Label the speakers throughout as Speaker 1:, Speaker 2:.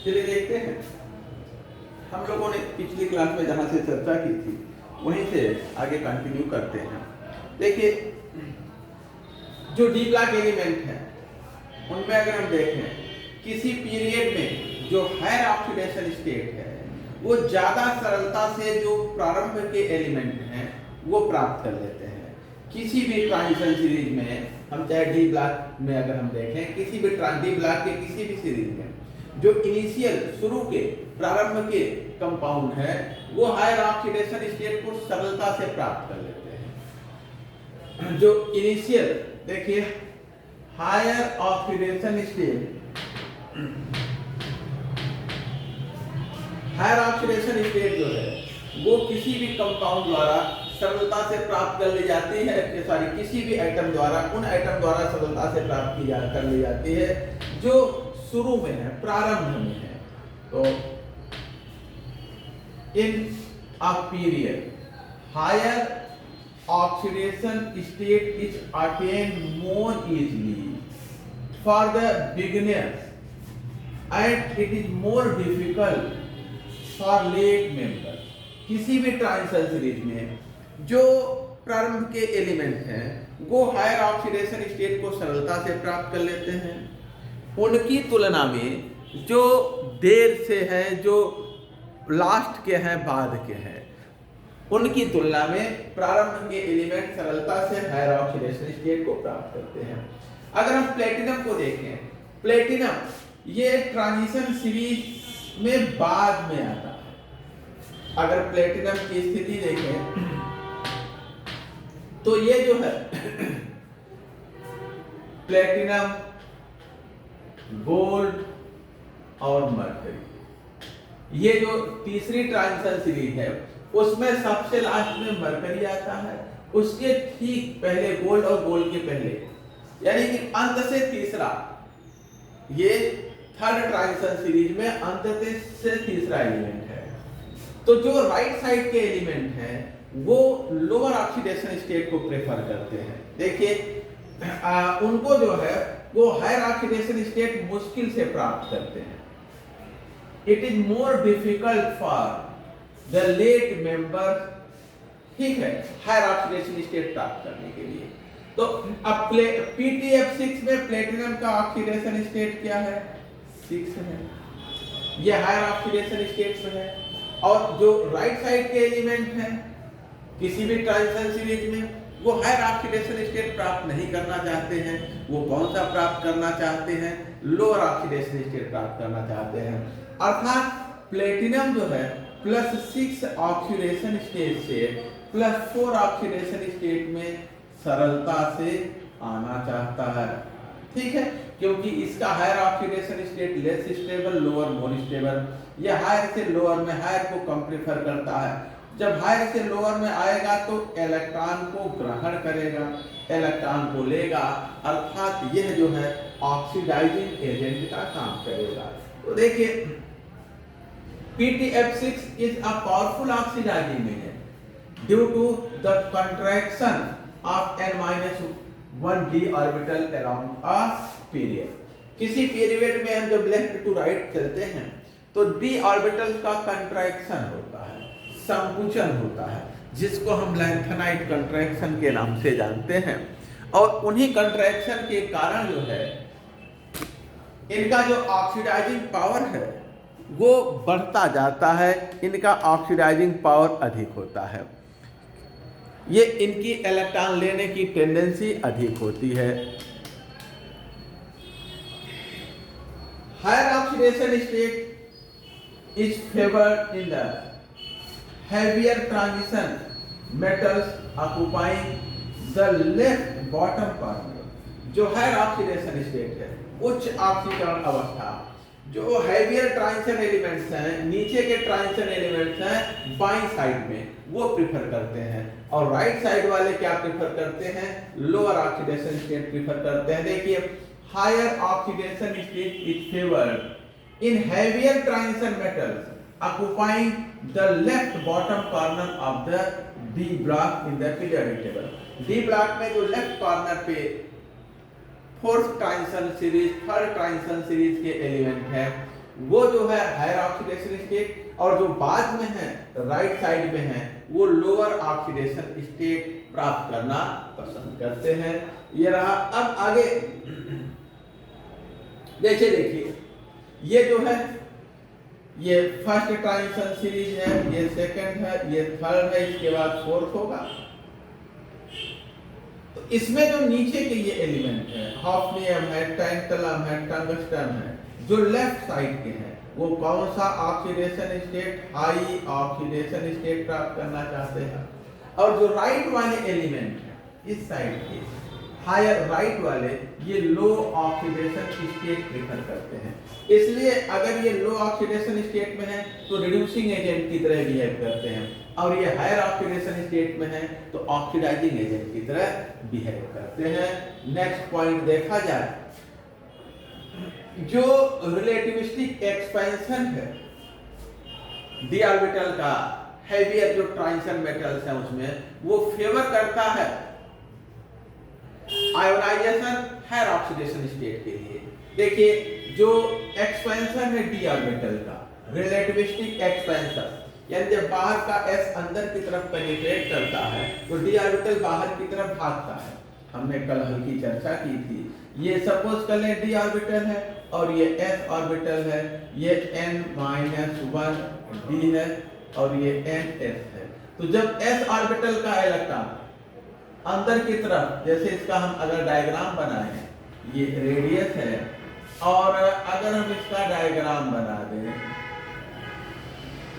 Speaker 1: चलिए देखते हैं। हम लोगों ने पिछली क्लास में जहाँ से चर्चा की थी वहीं से आगे कंटिन्यू करते हैं। देखिए, जो डी ब्लॉक एलिमेंट है उनमें अगर हम देखें किसी पीरियड में जो हायर ऑक्सीडेशन स्टेट है वो ज्यादा सरलता से जो प्रारंभ के एलिमेंट हैं वो प्राप्त कर लेते हैं। किसी भी ट्रांजिशन सीरीज में हम चाहे डी ब्लॉक में अगर हम देखें किसी भी डी ब्लॉक के किसी भी सीरीज में जो इनिशियल शुरू के प्रारंभ के कंपाउंड है वो हायर ऑक्सीडेशन स्टेट को सरलता से प्राप्त कर लेते हैं। जो इनिशियल देखिए हायर ऑक्सीडेशन स्टेट जो है वो किसी भी कंपाउंड द्वारा सरलता से प्राप्त कर ली जाती है, सॉरी किसी भी एटम द्वारा उन एटम द्वारा सरलता से प्राप्त कर ली जाती है जो शुरू में है, प्रारंभ में है। तो in a period higher oxidation state is attained more easily for the beginners and it is more difficult for late members। किसी भी ट्रांजिशन सीरीज में जो प्रारंभ के एलिमेंट हैं वो हायर ऑक्सीडेशन स्टेट को सरलता से प्राप्त कर लेते हैं। उनकी तुलना में जो देर से है, जो लास्ट के हैं, बाद के हैं, उनकी तुलना में प्रारंभ के एलिमेंट सरलता से हायर ऑक्सीडेशन स्टेट को प्राप्त करते हैं। अगर हम प्लेटिनम को देखें, प्लेटिनम ये ट्रांजिशन सीरीज में बाद में आता है। अगर प्लेटिनम की स्थिति देखें तो ये जो है प्लेटिनम, गोल्ड और मरकरी, ये जो तीसरी ट्रांजिशन सीरीज है उसमें सबसे लास्ट में मरकरी आता है, उसके ठीक पहले गोल्ड और गोल्ड के पहले, यानी कि अंत से तीसरा, ये थर्ड ट्रांजिशन सीरीज में अंत से तीसरा एलिमेंट है। तो जो राइट साइड के एलिमेंट हैं वो लोअर ऑक्सीडेशन स्टेट को प्रेफर करते हैं। देखिए उनको जो है वो हायर ऑक्सीडेशन स्टेट मुश्किल से प्राप्त करते हैं। It is more difficult for the late member, ठीक है, हायर ऑक्सीडेशन स्टेट प्राप्त करने के लिए। तो अब PTF6 में प्लेटिनम का ऑक्सीडेशन स्टेट क्या है? 6 है, ये हायर ऑक्सीडेशन स्टेट में है। और जो राइट साइड के एलिमेंट हैं किसी भी ट्रांजिशन सीरीज में वो हायर ऑक्सीडेशन स्टेट प्राप्त नहीं करना चाहते हैं। वो कौन सा प्राप्त करना चाहते हैं? लोअर ऑक्सीडेशन स्टेट प्राप्त करना चाहते हैं। अर्थात प्लेटिनम जो है +6 ऑक्सीडेशन स्टेट से +4 ऑक्सीडेशन स्टेट में सरलता से आना चाहता है, ठीक है, क्योंकि इसका higher oxidation state less stable, lower more stable. ये हायर से लोअर में, हायर को कम प्रेफर करता है। जब हायर से लोअर में आएगा तो इलेक्ट्रॉन को ग्रहण करेगा, इलेक्ट्रॉन को लेगा, अर्थात यह जो है ऑक्सीडाइजिंग एजेंट का काम करेगा। तो देखिए PTF6 is a powerful oxidizing agent due to the contraction of n-1 d orbital around a period। किसी पीरियड में हम जब लेफ्ट टू राइट चलते हैं तो d ऑर्बिटल का कंट्रैक्शन होता है, संकुचन होता है, जिसको हम लैंथेनाइट कंट्रैक्शन के नाम से जानते हैं। और उन्हीं कंट्रैक्शन के कारण जो है इनका जो ऑक्सीडाइजिंग पावर है वो बढ़ता जाता है, इनका ऑक्सीडाइजिंग पावर अधिक होता है, ये इनकी इलेक्ट्रॉन लेने की टेंडेंसी अधिक होती है। Higher oxidation state is favoured in the heavier transition metals occupying the left bottom corner। जो हायर ऑक्सीडेशन स्टेट है, उच्च ऑक्सीकरण अवस्था, जो हैवियर ट्रांजिशन एलिमेंट्स हैं, नीचे के ट्रांजिशन एलिमेंट्स हैं बाईं साइड में, वो प्रेफर करते हैं। और राइट साइड वाले क्या प्रेफर करते हैं? लोअर ऑक्सीडेशन स्टेट प्रेफर करते हैं। देखिए higher oxidation state is favoured in heavier transition metals occupying the left bottom corner of the D block in the periodic table। D block में जो left corner पे fourth transition series, third transition series के element हैं वो जो है higher oxidation state, और जो बाद में है राइट साइड में है वो लोअर ऑक्सीडेशन स्टेट प्राप्त करना पसंद करते हैं। ये रहा। अब आगे देखिए ये जो है ये फर्स्ट ट्रांजिशन सीरीज है, ये सेकंड है, ये थर्ड है, इसके बाद फोर्थ होगा। तो इसमें जो नीचे के ये एलिमेंट है, हॉफनियम है, टैंटलम है, टंगस्टन है, जो लेफ्ट साइड के हैं वो कौन सा oxidation state, high oxidation state प्राप्त करना चाहते हैं। और जो राइट वाले एलिमेंट है इस साइड के हायर राइट वाले, ये लो ऑक्सीडेशन स्टेट प्रेफर करते हैं। इसलिए अगर ये लो ऑक्सीडेशन स्टेट में है तो रिड्यूसिंग एजेंट की तरह बिहेव करते हैं, और ये हायर ऑक्सीडेशन स्टेट में है तो ऑक्सीडाइजिंग एजेंट की तरह बिहेव करते हैं। नेक्स्ट पॉइंट देखा जाए, जो रिलेटिविस्टिक एक्सपेंशन है डी ऑर्बिटल का, हेवियर जो ट्रांजिशन मेटल्स हैं उसमें, वो फेवर करता है आयोनाइजेशन हायर ऑक्सीडेशन स्टेट के लिए। देखिए जो एक्सपेंशन है डी ऑर्बिटल का, रिलेटिविस्टिक एक्सपेंशन, यानी जब बाहर का s अंदर की तरफ पेनिट्रेट करता है तो डी ऑर्बिटल बाहर की तरफ भागता है। हमने कल हल्की चर्चा की थी। ये सपोज कर लें डी ऑर्बिटल है और ये s ऑर्बिटल है, ये n-1 d है और ये ns है। तो जब s ऑर्बिटल का इलेक्ट्रॉन अंदर की तरफ, जैसे इसका हम अगर डायग्राम बनाएं, ये रेडियस है, और अगर हम इसका डायग्राम बना दें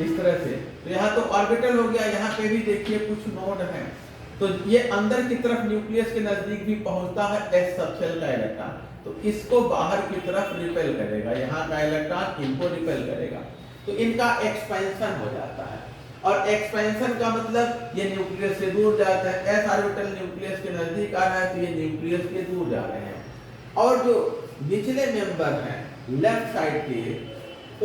Speaker 1: इस तरह से, तो यहाँ तो ऑर्बिटल हो गया, यहाँ पे भी देखिए कुछ नोड हैं, तो ये अंदर की तरफ न्यूक्लियस के नजदीक भी पहुंचता है s सबशेल का इलेक्ट्रॉन, तो इसको बाहर की तरफ रिपेल करेगा, यहाँ का इलेक्ट्रॉन इनको रिपेल करेगा, तो इनका एक्सपेंशन हो जाता है। और एक्सपेंशन का मतलब ये न्यूक्लियस से दूर जाता है, s ऑर्बिटल न्यूक्लियस के नजदीक आ रहा है तो ये न्यूक्लियस के दूर जा रहे हैं। और जो निचले मेंबर हैं लेफ्ट साइड के,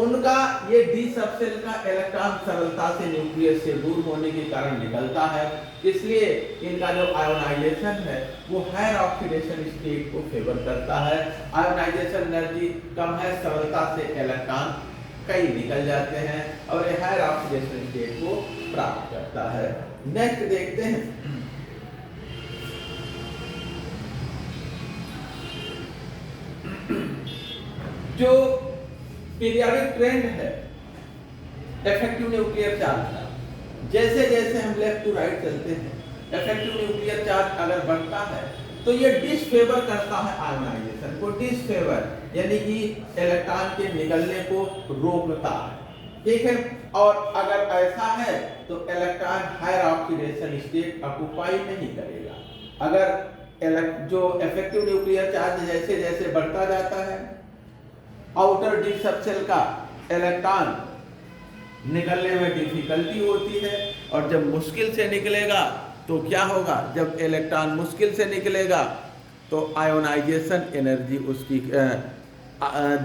Speaker 1: उनका ये डी सबसेल का इलेक्ट्रॉन सरलता से न्यूक्लियस से दूर होने के कारण निकलता है, इसलिए इनका जो आयोनाइजेशन है वो हायर ऑक्सीडेशन स्टेट को फेवर करता है। आयोनाइजेशन एनर्जी कम है, सरलता से इलेक्ट्रॉन कई निकल जाते हैं और ये हायर ऑक्सीडेशन स्टेट को प्राप्त करता है। नेक्स्ट देखते हैं, जो पीरियोडिक ट्रेंड है इफेक्टिव न्यूक्लियर चार्ज का, जैसे जैसे हम लेफ्ट टू राइट चलते हैं, इफेक्टिव न्यूक्लियर चार्ज अगर बढ़ता है तो ये डिसफेवर करता है आयोनाइजेशन को, डिसफेवर यानी कि इलेक्ट्रॉन के निकलने को रोकता है, ठीक है। और अगर ऐसा है तो electron higher oxidation state occupy नहीं करेगा। अगर जो इफेक्टिव न्यूक्लियर चार्ज जैसे जैसे बढ़ता जाता है, आउटर डी सबसेल का इलेक्ट्रॉन निकलने में डिफिकल्टी होती है, और जब मुश्किल से निकलेगा तो क्या होगा, जब इलेक्ट्रॉन मुश्किल से निकलेगा तो आयोनाइजेशन एनर्जी उसकी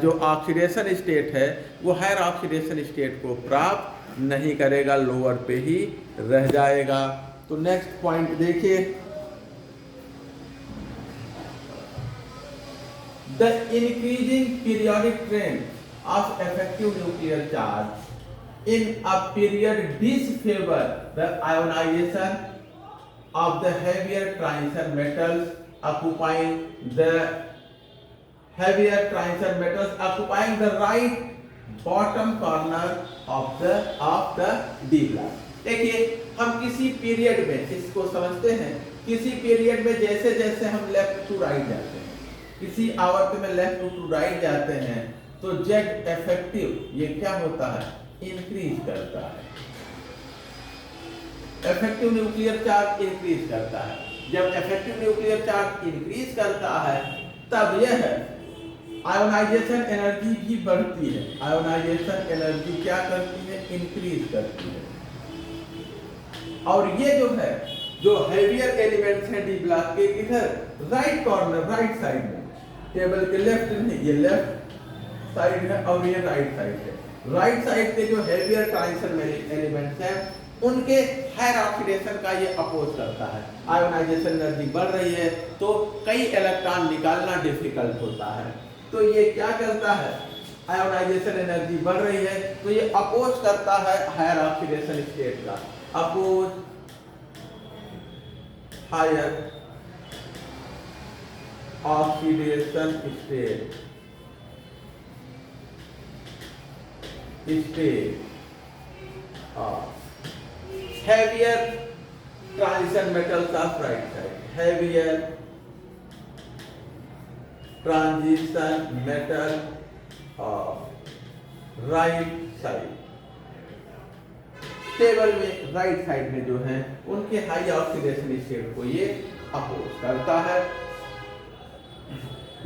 Speaker 1: जो ऑक्सीडेशन स्टेट है वो हायर ऑक्सीडेशन स्टेट को प्राप्त नहीं करेगा, लोअर पे ही रह जाएगा। तो नेक्स्ट पॉइंट देखिए, the increasing periodic trend of effective nuclear charge in a period disfavor the ionization of the heavier transition metals occupying the right bottom corner of the D block। देखिए हम किसी period में इसको समझते हैं, किसी period में जैसे जैसे हम लेफ्ट टू राइट जाते हैं, किसी आवर्त में लेफ्ट टू राइट जाते हैं तो जेड इफेक्टिव ये क्या होता है, इंक्रीज करता है, इफेक्टिव न्यूक्लियर चार्ज इंक्रीज करता है। जब इफेक्टिव न्यूक्लियर चार्ज इंक्रीज करता है तब यह आयोनाइजेशन एनर्जी भी बढ़ती है, आयोनाइजेशन एनर्जी क्या करती है, इंक्रीज करती है। और ये जो है, जो हेवियर एलिमेंट्स हैं डी ब्लॉक के, इधर राइट कॉर्नर राइट साइड में, टेबल के लेफ्ट नहीं, ये लेफ्ट साइड है और ये राइट साइड है, राइट साइड के जो हेवियर ट्रांजिशन एलिमेंट्स हैं उनके हायर ऑक्सीडेशन का ये अपोज करता है। आयोनाइजेशन एनर्जी बढ़ रही है तो कई इलेक्ट्रॉन निकालना डिफिकल्ट होता है, तो ये क्या करता है, आयोनाइजेशन एनर्जी बढ़ रही है, तो ये अपोज करता है हायर ऑक्सीडेशन स्टेट का, oppose higher oxidation state of heavier transition metals of right side, heavier transition metal of right side, table में राइट साइड में जो है उनके हाई ऑक्सीडेशन स्टेट को ये अपोज करता है।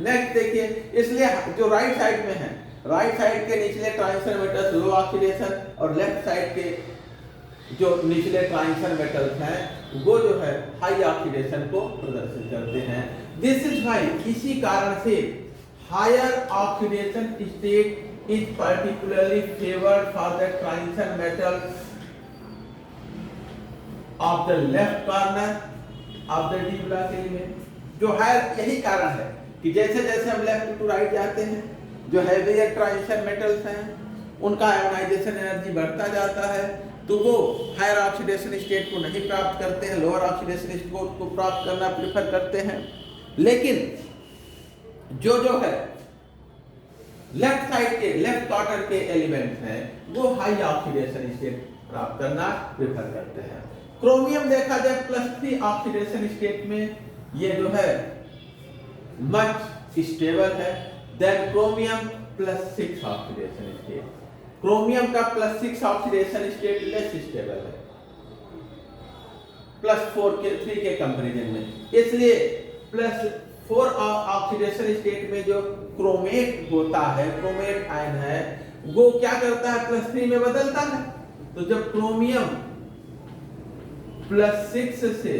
Speaker 1: नेक्स्ट देखिए, इसलिए जो राइट साइड में है, राइट साइड के निचले ट्रांजिशन मेटल्स लो ऑक्सीडेशन और लेफ्ट साइड के जो निचले ट्रांजिशन मेटल्स हैं वो जो है हाई ऑक्सीडेशन को प्रदर्शित करते हैं। दिस इज व्हाई, इसी कारण से higher oxidation state is particularly favoured for the transition metals of the left corner of the D block element. जो है यही कारण है कि जैसे जैसे हम लेफ्ट टू राइट जाते हैं, जो हैवियर ट्रांजिशन मेटल्स हैं उनका आयोनाइजेशन एनर्जी बढ़ता जाता है, तो वो हायर ऑक्सीडेशन स्टेट को नहीं प्राप्त करते हैं, लोअर ऑक्सीडेशन स्टेट को प्राप्त करना प्रेफर करते हैं। लेकिन जो है लेफ्ट साइड के, लेफ्ट क्वार्टर के एलिमेंट्स हैं वो हाई ऑक्सीडेशन स्टेट प्राप्त करना प्रेफर करते हैं। क्रोमियम देखा जाए +3 ऑक्सीडेशन स्टेट में ये जो है मच स्टेबल है then chromium +6 oxidation state. Chromium का +6 ऑक्सीडेशन स्टेट लेस स्टेबल है +4 के 3 के कंपैरिजन में। इसलिए +4 ऑक्सीडेशन स्टेट में जो क्रोमेट होता है, क्रोमेट आयन है, वो क्या करता है +3 में बदलता है। तो जब क्रोमियम +6 से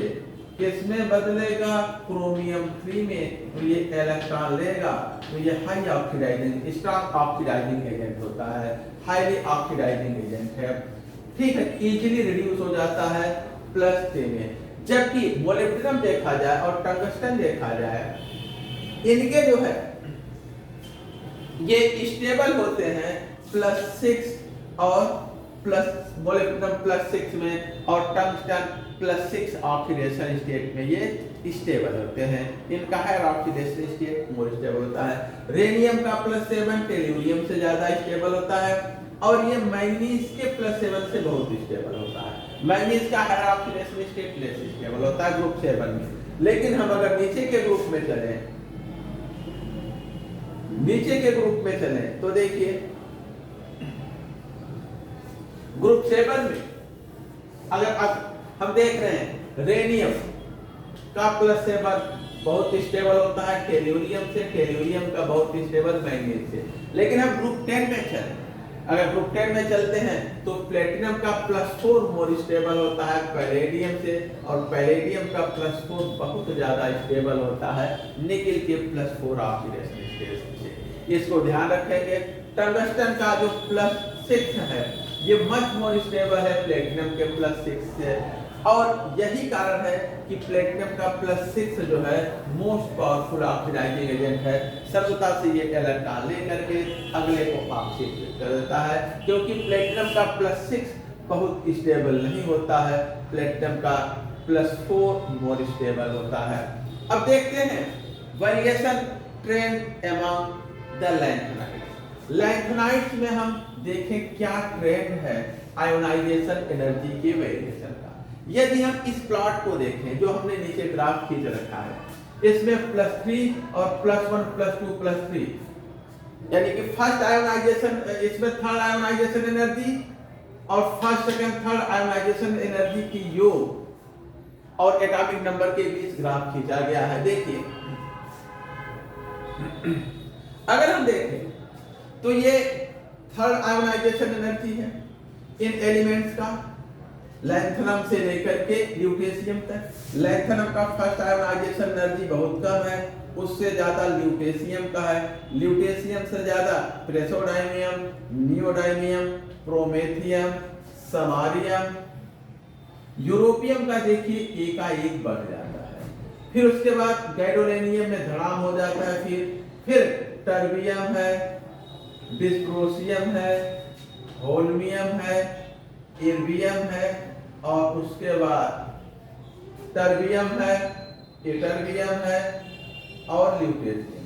Speaker 1: किसमें बदलेगा, क्रोमियम 3 में, तो ये इलेक्ट्रॉन लेगा, तो ये high oxidising, strong oxidising agent होता है, हाईली ऑक्सीडाइजिंग एजेंट है, ठीक है, इजीली रिड्यूस हो जाता है +3 में। जबकि मोलिब्डेनम देखा जाए और टंगस्टन देखा जाए, इनके जो है ये स्टेबल होते हैं +6 और मोलिब्डेनम +6 में और टंगस्टन +6 ऑक्सीडेशन स्टेट में ये स्टेबल होते हैं। इनका higher oxidation state more stable होता है। रेनियम का +7 टेल्यूरियम से ज्यादा स्टेबल होता है और ये मैंगनीज के +7 से बहुत स्टेबल होता है। मैंगनीज का higher oxidation state less stable होता है ग्रुप 7 में। लेकिन हम अगर नीचे के ग्रुप में चलें, नीचे के ग्रुप में चलें तो देखिए ग्रुप 7 में अगर हम देख रहे हैं रेनियम का +7 बहुत स्टेबल होता है टेल्यूरियम से, टेल्यूरियम का बहुत स्टेबल मैंगनीज से। लेकिन हम ग्रुप 10 में चलें, अगर ग्रुप 10 में चलते हैं तो प्लेटिनम का +4 मोर स्टेबल होता है पैलेडियम से, और पैलेडियम का +4 बहुत ज्यादा स्टेबल होता है निकेल के +4 ऑक्सीडेशन स्टेट से। इसको ध्यान रखेंगे। टंगस्टन का जो +6 है ये मच मोर स्टेबल है प्लेटिनम के +6 से, और यही कारण है कि प्लेटिनम का +6 जो है मोस्ट पावरफुल ऑक्सीडाइजिंग एजेंट है। सरलता से ये इलेक्ट्रॉन लेकर के अगले को ऑक्सीडेट कर देता है, क्योंकि प्लेटिनम का +6 बहुत स्टेबल नहीं होता है, प्लेटिनम का +4 मोर स्टेबल होता है। अब देखते हैं वेरिएशन ट्रेंड अमंग द लैंथेनाइट्स। लैंथेनाइट्स में हम देखें क्या ट्रेंड है आयोनाइजेशन एनर्जी के वेरिएशन का। यदि हम इस प्लॉट को देखें जो हमने नीचे ग्राफ खींच रखा है, इसमें +3 और +1 +2 +3, यानी कि फर्स्ट आयोनाइजेशन, इसमें थर्ड आयोनाइजेशन एनर्जी और first second third ionization energy की योग और एटॉमिक नंबर के बीच ग्राफ खींचा गया है। देखिए अगर हम देखें तो ये थर्ड आयोनाइजेशन एनर्जी है इन एलिमेंट्स का, लैंथेनम से लेकर के ल्यूटेशियम तक। लैंथेनम का फर्स्ट आयोनाइजेशन एनर्जी बहुत कम है, उससे ज्यादा ल्यूटेशियम का है, ल्यूटेशियम से ज्यादा प्रेसोडाइमियम, नियोडाइमियम, प्रोमेथियम, समारियम, यूरोपियम का देखिए एकाएक बढ़ जाता है। फिर उसके बाद गैडोलेनियम में धड़ाम हो जाता है, फिर टर्बियम है, डिस्प्रोसियम है, होल्मियम है, इर्बियम है और उसके बाद टर्बियम है, इटर्बियम है और ल्यूटेशियम है।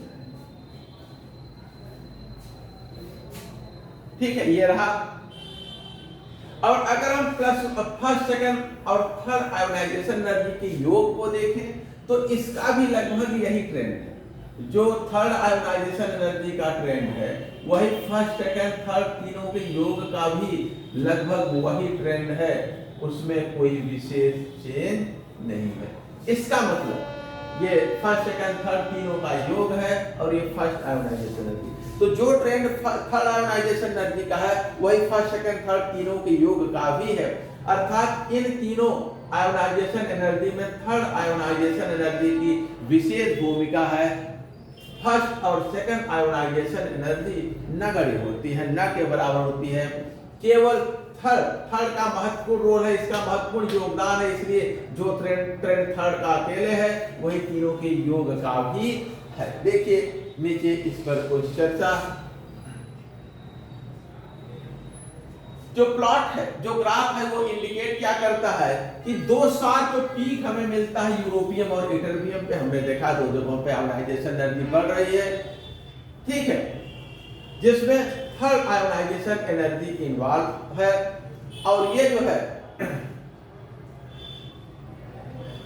Speaker 1: ठीक है, ये रहा। और अगर हम फर्स्ट, सेकंड और थर्ड आयोनाइजेशन एनर्जी के योग को देखें तो इसका भी लगभग यही ट्रेंड है। जो थर्ड आयोनाइजेशन एनर्जी का ट्रेंड है वही फर्स्ट, सेकंड, थर्ड तीनों के योग का भी लगभग वही ट्रेंड है, उसमें कोई विशेष चेंज नहीं है। इसका मतलब ये फर्स्ट, सेकंड, थर्ड तीनों का योग है और ये फर्स्ट आयोनाइजेशन एनर्जी। तो जो ट्रेंड थर्ड आयोनाइजेशन एनर्जी का है वही फर्स्ट, सेकंड, थर्ड तीनों के योग का भी है। अर्थात इन तीनों आयोनाइजेशन एनर्जी में थर्ड आयोनाइजेशन एनर्जी की विशेष भूमिका है। फर्स्ट और सेकंड आयोनाइजेशन एनर्जी नगण्य होती है, न के बराबर होती है। केवल थर्ड का महत्वपूर्ण रोल है, इसका महत्वपूर्ण योगदान है, इसलिए जो ट्रेंड थर्ड का अकेले है वही तीनों के योग का भी है। देखिए नीचे इस पर कुछ चर्चा। जो प्लॉट है, जो ग्राफ है, वो इंडिकेट क्या करता है कि दो साथ जो पीक हमें मिलता है यूरोपियम और इटर्बियम पे, हमने देखा दो जगहों पे आयोनाइजेशन एनर्जी बढ़ रही है, ठीक है, जिसमें थर्ड आयोनाइजेशन एनर्जी इन्वॉल्व है। और ये जो है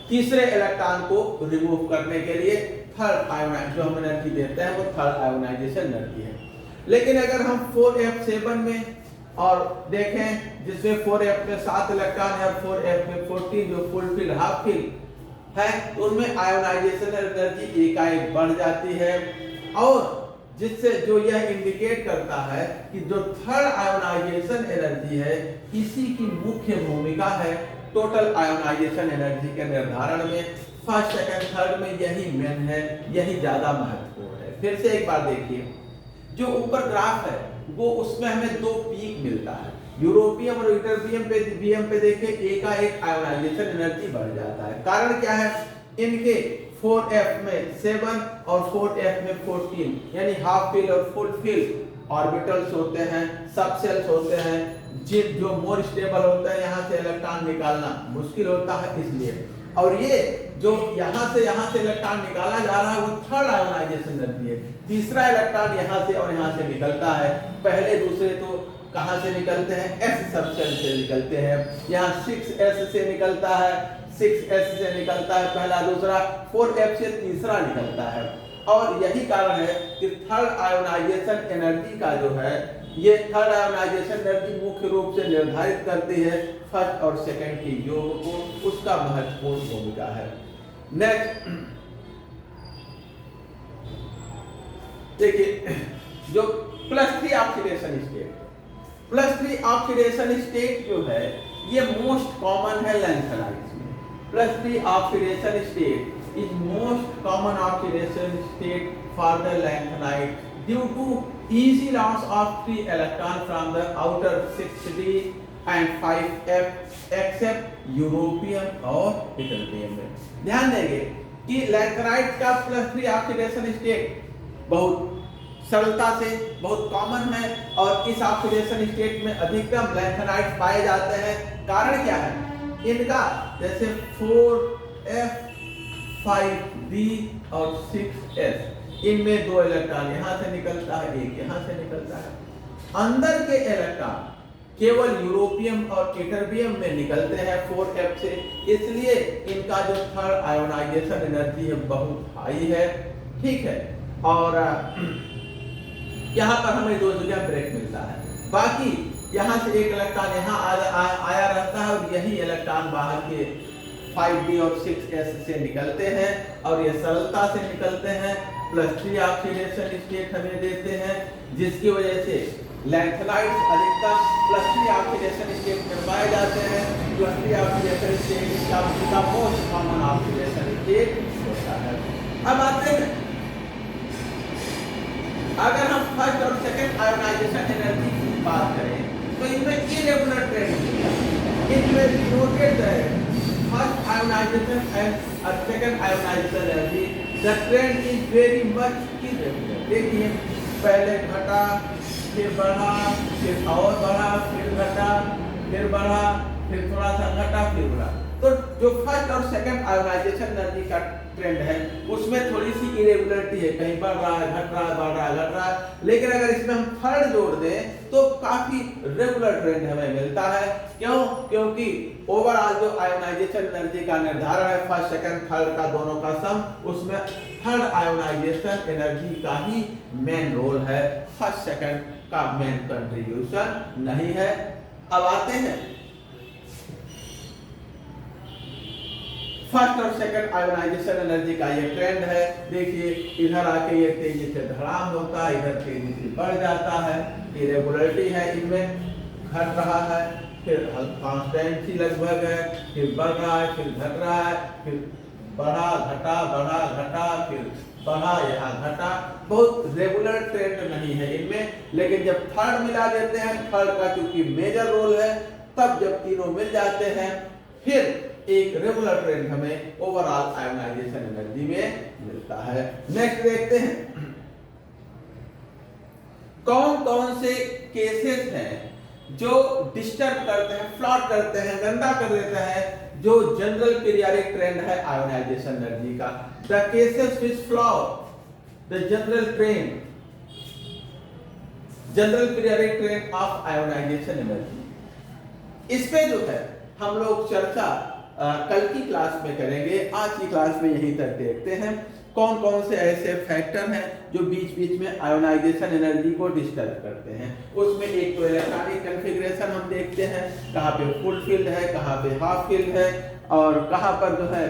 Speaker 1: तीसरे इलेक्ट्रॉन को रिमूव करने के लिए थर्ड आयोनाइजेशन जो हम एनर्जी देते हैं वो थर्ड आयोनाइजेशन एनर्जी है। लेकिन अगर हम 4f7 में और देखें जिसमें 4f में 7 इलेक्ट्रॉन है और 4f में 14 जो फुल फिल हाफ फिल है, तो उनमें आयोनाइजेशन एनर्जी एकाएक बढ़ जाती है। और जिससे जो यह इंडिकेट करता है कि जो थर्ड आयोनाइजेशन एनर्जी है इसी की मुख्य भूमिका है टोटल आयोनाइजेशन एनर्जी के निर्धारण में। फर्स्ट, सेकंड, थर्ड में यही मेन है, यही ज्यादा महत्वपूर्ण है। फिर से एक बार देखिए, जो ऊपर ग्राफ है वो उसमें हमें दो पीक मिलता है, यूरोपियम और इटर्बियम पे देखिए एकाएक आयोनाइजेशन एनर्जी बढ़ जाता है। कारण क्या है, इनके 4f में 7 और 4f में 14 यानी हाफ फिल और फुल फिल ऑर्बिटल्स होते हैं, सबसेल्स होते हैं, जो मोर स्टेबल होते हैं, यहाँ से इलेक्ट्रॉन निकालना मुश्किल होता है इसलिए। और ये जो यहाँ से इलेक्ट्रॉन निकाला जा रहा है वो थर्ड आयोनाइजेशन एनर्जी है। तीसरा इलेक्ट्रॉन यहाँ से और यहाँ से निकलता है। पहले दूसरे तो कहाँ से निकलते हैं, s सबसेल से निकलते हैं। यहाँ 6s से निकलता है, 6s से निकलता है पहला, दूसरा 4f से तीसरा निकलता है। और यही कारण है कि थर्ड आयोनाइजेशन एनर्जी का जो है, ये थर्ड आयोनाइजेशन एनर्जी मुख्य रूप से निर्धारित करती है फर्स्ट और सेकंड के योग को, उसका महत्वपूर्ण भूमिका है। नेक्स्ट देखिए, जो +3 ऑक्सीडेशन स्टेट, +3 ऑक्सीडेशन स्टेट जो है ये मोस्ट कॉमन है लैंथेनाइड्स में। +3 oxidation state is most common oxidation state for the lanthanide due to easy loss of 3 electrons from the outer 6d and 5f except europium और इटर्बियम में। ध्यान देंगे कि लैंथेनाइड का +3 ऑक्सीडेशन स्टेट बहुत सरलता से बहुत कॉमन है और इस ऑक्सीडेशन स्टेट में अधिकतम लैंथेनाइड पाए जाते हैं। कारण क्या है, इनका जैसे 4f 5d और 6s, इनमें 2 इलेक्ट्रॉन यहाँ से निकलता है, एक यहाँ से निकलता है। अंदर के इलेक्ट्रॉन केवल यूरोपियम और इटर्बियम में निकलते हैं 4f से, इसलिए इनका जो थर्ड आयोनाइजेशन एनर्जी है बहुत हाई है, ठीक है। और यहाँ पर हमें 2 जगह ब्रेक मिलता है, बाकी यहाँ से एक इलेक्ट्रॉन यहाँ आया रहता है और यही इलेक्ट्रॉन बाहर के 5d और 6s से निकलते हैं और ये सरलता से निकलते हैं। +3 ऑक्सीडेशन स्टेट हमें देते हैं, जिसकी वजह से लैंथेनाइड्स अधिकतम +3 ऑक्सीडेशन स्टेट में पाए जाते हैं। +3 ऑक्सीडेशन स्टेट का मोस्ट कॉमन ऑक्सीडेशन स्टेट होता है। अब आते हैं, अगर हम फर्स्ट और सेकंड आयोनाइजेशन एनर्जी की बात करें तो इनमें इरेगुलर ट्रेंड है। इनमें डिनोटेड है first ionization and second ionization energy, the trend is very much irregular। देखिए पहले घटा फिर बढ़ा, फिर और बढ़ा, फिर घटा, फिर बढ़ा, फिर थोड़ा सा घटा, फिर बढ़ा। तो जो फर्स्ट और सेकंड आयोनाइजेशन एनर्जी का ट्रेंड है उसमें थोड़ी सी इरेगुलरिटी है, कहीं बढ़ रहा है, घट रहा है, बढ़ रहा है, घट रहा है। लेकिन अगर इसमें हम थर्ड जोड़ दें तो काफी रेगुलर ट्रेंड हमें मिलता है। क्यों? क्योंकि ओवरऑल जो आयोनाइजेशन एनर्जी का निर्धारण है फर्स्ट सेकंड थर्ड का दोनों का सम, उसमें थर्ड आयोनाइजेशन एनर्जी का ही मेन रोल है, फर्स्ट सेकंड का मेन कंट्रीब्यूशन नहीं है। अब आते हैं फर्स्ट और सेकंड आयोनाइजेशन एनर्जी का ये ट्रेंड है। देखिए इधर आके ये तेजी से ढलान होता है, इधर तेजी से बढ़ जाता है, इरेगुलरिटी है इनमें, घट रहा है, फिर कांस्टेंसी लगभग है, फिर बढ़ रहा है, फिर घट रहा है, फिर बढ़ा घटा, फिर बढ़ा यहाँ घटा। बहुत रेगुलर ट्रेंड नहीं है इनमें। लेकिन जब थर्ड मिला देते हैं, थर्ड का क्योंकि मेजर रोल है, तब जब तीनों मिल जाते हैं फिर एक रेगुलर ट्रेंड हमें ओवरऑल आयोनाइजेशन एनर्जी में मिलता है। नेक्स्ट देखते हैं कौन कौन से केसेस हैं जो डिस्टर्ब करते हैं, फ्लॉट करते हैं, गंदा कर देते हैं जो जनरल पीरियोडिक ट्रेंड है आयोनाइजेशन एनर्जी का। The cases which flout the general periodic trend of ionisation energy. इस पे जो है हम लोग चर्चा कल की क्लास में करेंगे। आज की क्लास में यहीं तक देखते हैं कौन कौन से ऐसे फैक्टर हैं जो बीच बीच में आयोनाइजेशन एनर्जी को डिस्टर्ब करते हैं। उसमें एक तो इलेक्ट्रॉनिक कॉन्फ़िगरेशन हम देखते हैं, कहाँ पे फुल फील्ड है, कहाँ पे हाफ फील्ड है, और कहाँ पर जो है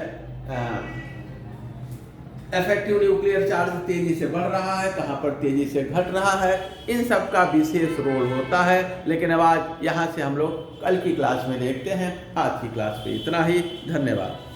Speaker 1: इफेक्टिव न्यूक्लियर चार्ज तेजी से बढ़ रहा है, कहाँ पर तेजी से घट रहा है। इन सब का विशेष रोल होता है। लेकिन अब आज यहाँ से हम लोग कल की क्लास में देखते हैं। आज की क्लास पे इतना ही। धन्यवाद।